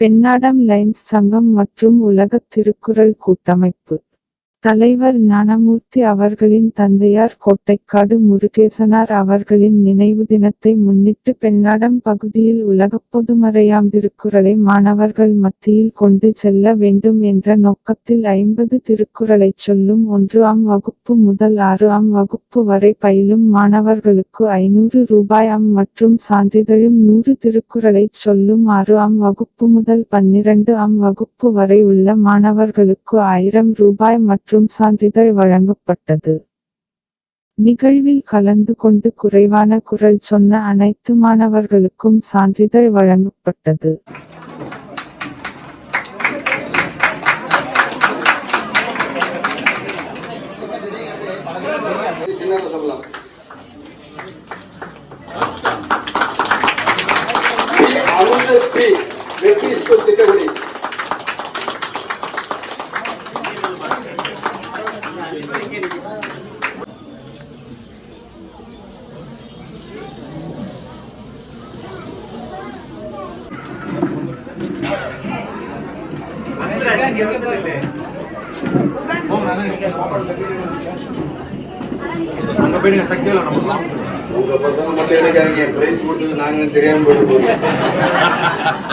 Pennadam lines சங்கம் மற்றும் உலகத் திருக்குறள் கூட்டமைப்பு தலைவர் ஞானமூர்த்தி அவர்களின் தந்தையார் கோட்டைக்காடு முருகேசனார் அவர்களின் நினைவு தினத்தை முன்னிட்டு பெண்ணாடம் பகுதியில் உலகப் பொதுமறையாம் திருக்குறளை மாணவர்கள் மத்தியில் கொண்டு செல்ல வேண்டும் என்ற நோக்கத்தில் 50 திருக்குறளைச் சொல்லும் 1ஆம் வகுப்பு முதல் 6ஆம் வகுப்பு வரை பயிலும் மாணவர்களுக்கு 500 ரூபாய் மற்றும் சான்றிதழும் 100 திருக்குறளைச் சொல்லும் 6ஆம் வகுப்பு முதல் 12ஆம் வகுப்பு வரை உள்ள மாணவர்களுக்கு 1000 ரூபாய் மற்றும் சான்றிதழ் வழங்கப்பட்டது. நிகழ்வில் கலந்து கொண்டு குறைவான குரல் சொன்ன அனைத்து மாணவர்களுக்கும் சான்றிதழ் வழங்கப்பட்டது. உங்க பசங்க மட்டும் எடுக்காதீங்க, பிரைஸ் போட்டு நாங்க தெரியாம போயிட்டு